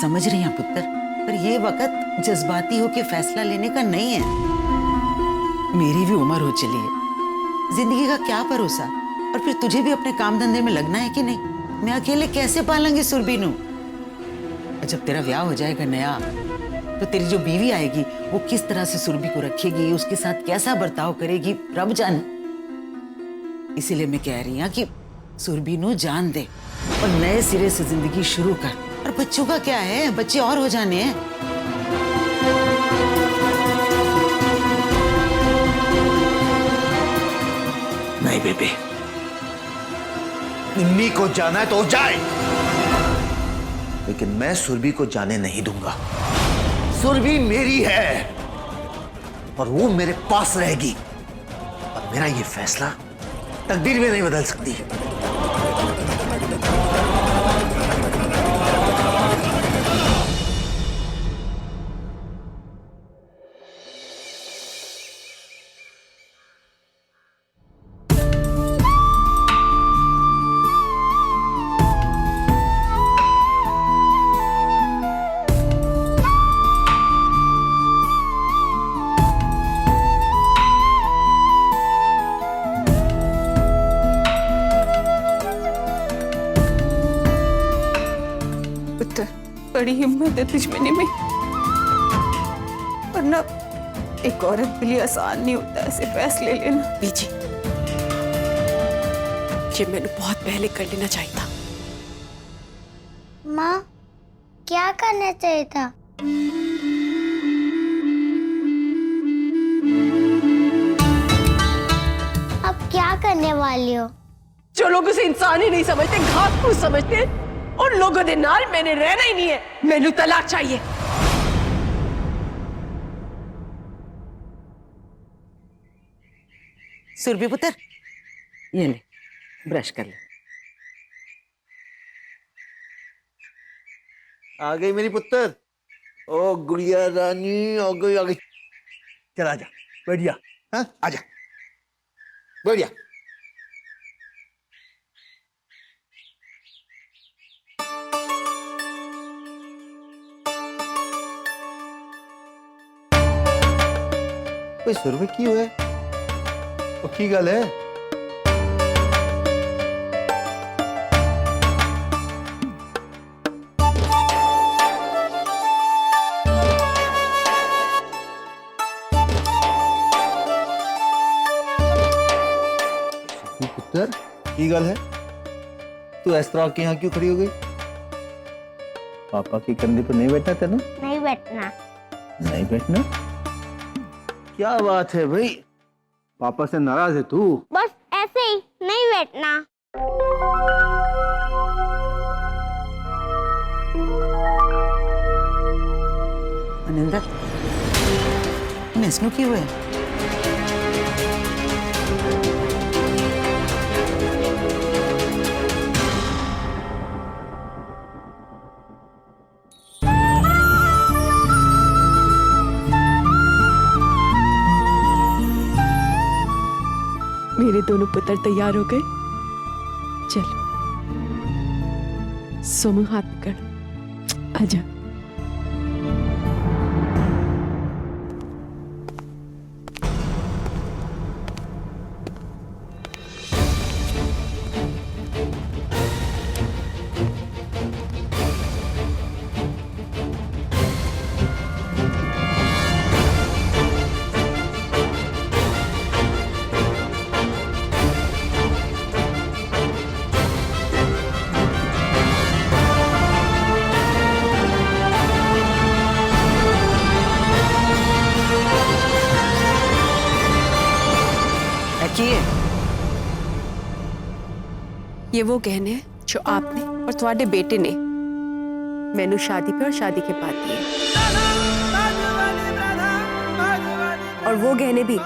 समझ रही हैं पुत्र, पर ये वक्त जज्बाती होकर फैसला लेने का नहीं है। मेरी भी उम्र हो चली है, जिंदगी का क्या भरोसा। और फिर तुझे भी अपने काम धंधे में लगना है कि नहीं? मैं अकेले कैसे पालूंगी सुरभीनू? और जब तेरा ब्याह हो जाएगा नया, तो तेरी जो बीवी आएगी वो किस तरह से सुरभि को रखेगी, उसके साथ कैसा बर्ताव करेगी, रब जाने। इसीलिए मैं कह रही हूँ कि सुरभीनू जान दे और नए सिरे से जिंदगी शुरू कर। और बच्चों का क्या है, बच्चे और हो जाने हैं। नहीं बेबी, निन्नी को जाना है तो जाए, लेकिन मैं सुरभि को जाने नहीं दूंगा। सुरभि मेरी है और वो मेरे पास रहेगी, और मेरा ये फैसला तकदीर में नहीं बदल सकती। बड़ी हिम्मत है तुझ में निमी, वरना एक औरत के लिए आसान नहीं होता ऐसे फैसले लेना। बीजी, ये मैंने बहुत पहले कर लेना चाहिए था। माँ, क्या करना चाहिए था? अब क्या करने वाली हो? जो लोग उसे इंसान ही नहीं समझते, घात फूस समझते, उन लोगों के नाल मैंने रहना ही नहीं है। मैनू तलाक चाहिए। सुरभि पुत्र, ये ले, ब्रश कर ले। आ गई मेरी पुत्र। ओ गुड़िया रानी, आ गई आ गई। चल आजा, बैठ जा। हाँ, आजा, बैठ जा। सुरभि की हुए की गल है? पुत्र की गल है? तू इस तरह के यहाँ क्यों खड़ी हो गई? पापा के कंधे पर नहीं बैठना तेना? नहीं बैठना। नहीं बैठना? क्या बात है भाई, पापा से नाराज है तू? बस ऐसे ही, नहीं बैठना। अनिंदर, इसमें क्यों है? मेरे दोनों पुत्र तैयार हो गए। चलो सोमू, हाथ पकड़, आजा। ये वो गहने हैं जो आपने और तुम्हारे बेटे ने मैनू शादी पे और शादी के बाद दिए, और वो गहने भी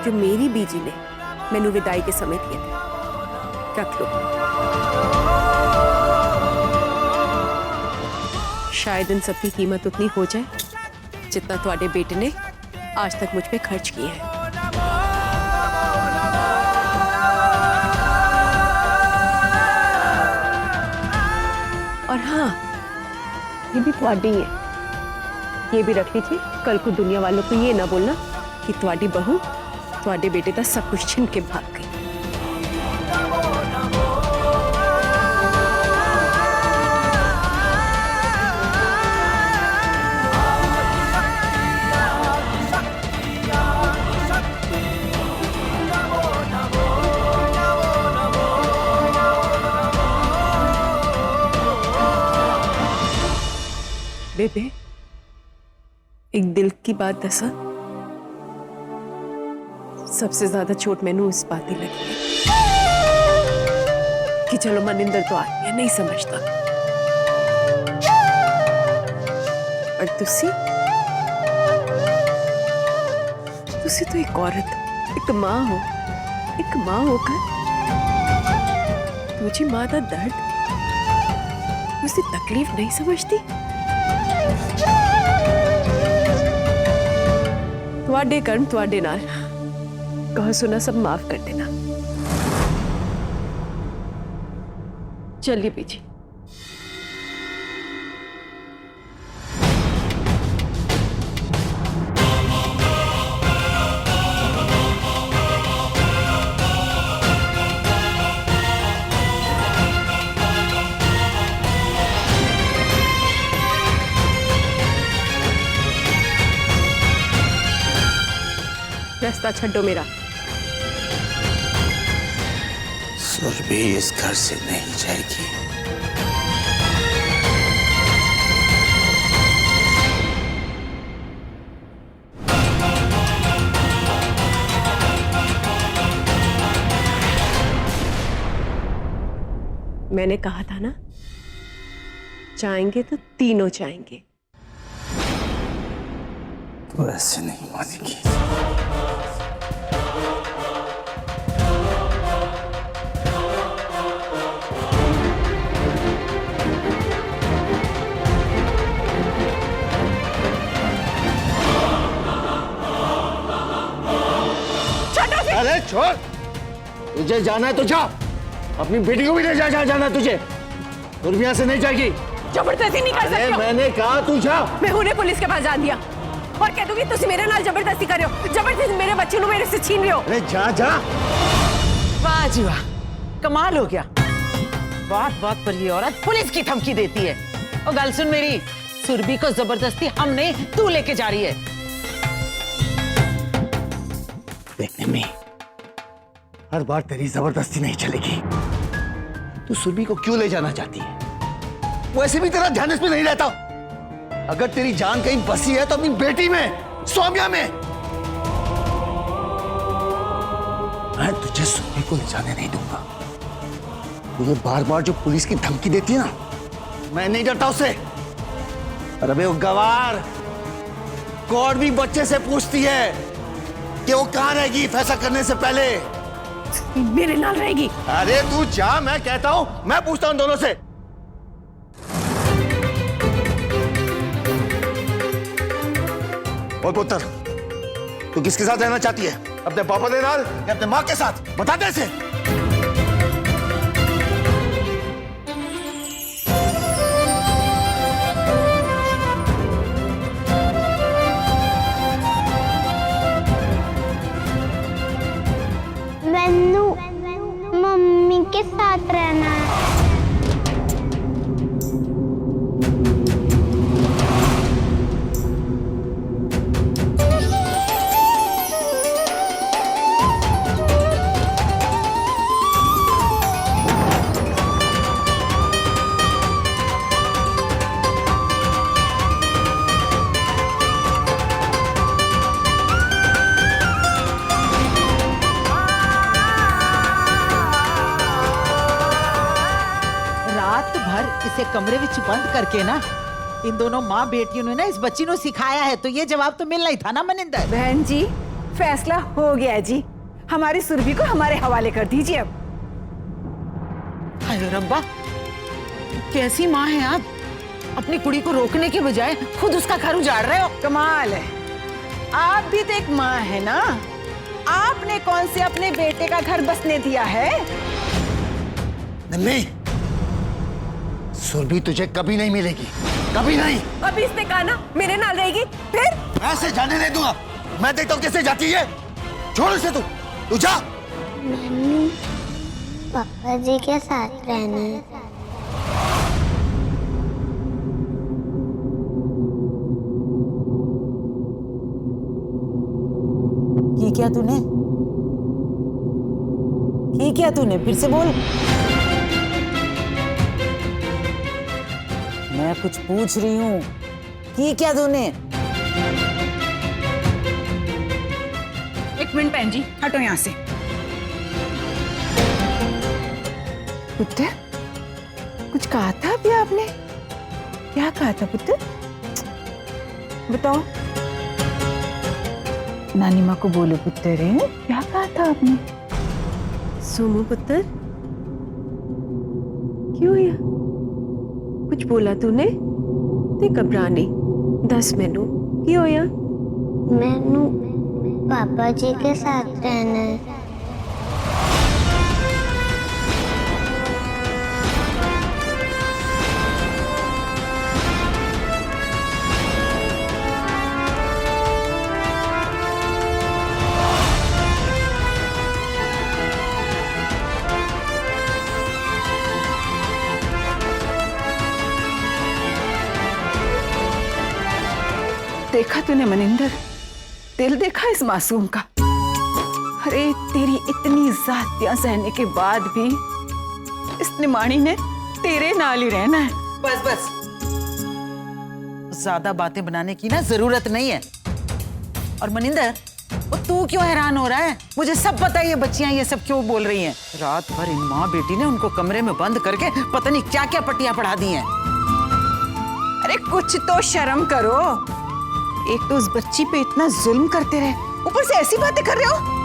जो मेरी बीजी ने मैनू विदाई के समय दिए थे। रख लो। शायद इन सब की कीमत उतनी हो जाए जितना तुम्हारे बेटे ने आज तक मुझ पे खर्च किए हैं। और हाँ, ये भी थोड़ी है। ये भी रख लीजिए, कल को दुनिया वालों को ये ना बोलना कि थोड़ी बहू थोड़े बेटे का सब कुछ छीन के भाग गई। बेबे, एक दिल की बात दसा, सबसे ज्यादा चोट मैनू इस बात ही लगी कि चलो मनिंदर तो आदमी है, नहीं समझता, और तुसी तो एक औरत हो, एक माँ होकर तुझी माँ का दर्द, उसकी तकलीफ नहीं समझती। तुहाडे कर्म तुहाडे नाल, कहो सुना सब माफ कर देना। चलिए पीछे। रास्ता छड्डो मेरा। सुरभि इस घर से नहीं जाएगी। मैंने कहा था ना, चाहेंगे तो तीनों चाहेंगे। तो ऐसे नहीं मानेगी। अरे छोड़, तुझे जाना है तो जा, अपनी बेटी को भी ले जा, जहाँ जाना है तुझे। दुर्बिया से नहीं जाएगी। जबरदस्ती नहीं कर सकते हो। मैंने कहा तू जा। मैं उन्हें पुलिस के पास जान दिया और कह दूंगी तुम मेरे नाल जबरदस्ती कर रहे हो, जबरदस्ती मेरे बच्चे मेरे से छीन रहे हो। अरे जा जा। वाह जी वाह, कमाल हो गया। बात बात पर ये औरत पुलिस की धमकी देती है। और गल सुन मेरी, सुरभि को जबरदस्ती हम नहीं, तू लेके जा रही है। देखने में हर बार तेरी जबरदस्ती नहीं चलेगी। तू सुरभि को क्यों ले जाना चाहती है? वैसे भी तेरा ध्यान इसमें नहीं रहता। अगर तेरी जान कहीं बसी है तो अपनी बेटी में, सौम्या में। मैं तुझे सुरभि को ले जाने नहीं दूंगा। तुझे बार बार जो पुलिस की धमकी देती है ना, मैं नहीं डरता उससे। और अबे वो गवार, कोर्ट भी बच्चे से पूछती है कि वो कहां रहेगी फैसला करने से पहले। मेरे नाल रहेगी। अरे तू जा, मैं कहता हूं, मैं पूछता हूं दोनों से। और पुत्र, तू किसके साथ रहना चाहती है? अपने पापा के नाल या अपने माँ के साथ? बता दे इसे। मैनू मम्मी के साथ रहना है। इसे कमरे विच बंद करके ना, इन दोनों माँ बेटियों ने ना इस बच्ची को सिखाया है, तो ये जवाब तो मिलना ही था ना मनिंदर। बहन जी, फैसला हो गया है जी। हमारी सुरभि को हमारे हवाले कर दीजिए अब। हाय रब्बा, कैसी माँ हैं आप? अपनी कुड़ी को रोकने के बजाय खुद उसका घर उजाड़ रहे हो। कमाल है, आप भी तो एक माँ है ना। आपने कौन से अपने बेटे का घर बसने दिया है? नहीं, सुरभि तुझे कभी नहीं मिलेगी। कभी नहीं। अभी इसने कहा ना मेरे नाल रहेगी, फिर मैं ऐसे जाने नहीं दूंगा। मैं देखता हूँ कैसे जाती है। छोड़ इसे, तू जा। मम्मी पापा जी के साथ रहना है। ये क्या तूने? ये क्या तूने? फिर से बोल। मैं कुछ पूछ रही हूँ, ये क्या तूने? एक मिनट बहन जी, हटो यहाँ से। पुत्र, कुछ कहा था अभी आपने? क्या कहा था पुत्र? बताओ। नानी माँ को बोलो पुत्र रे, क्या कहा था आपने? सोमू पुत्र, क्यों है? कुछ बोला तूने? ते घबरा नहीं, दस मैनू क्यों होया? मैनू पापा जी के साथ रहना है। देखा तूने मनिंदर, दिल देखा इस मासूम का। अरे तेरी इतनी जातियां सहने के बाद भी इस निमाणी ने तेरे नाल ही रहना है। बस बस, ज्यादा बातें बनाने की ना जरूरत नहीं है। और मनिंदर, वो तू क्यों हैरान हो रहा है? मुझे सब पता है ये बच्चियां ये सब क्यों बोल रही हैं। रात भर इन माँ बेटी ने उनको कमरे में बंद करके पता नहीं क्या क्या पट्टियां पढ़ा दी हैं। अरे कुछ तो शर्म करो। एक तो उस बच्ची पे इतना जुल्म करते रहे, ऊपर से ऐसी बातें कर रहे हो।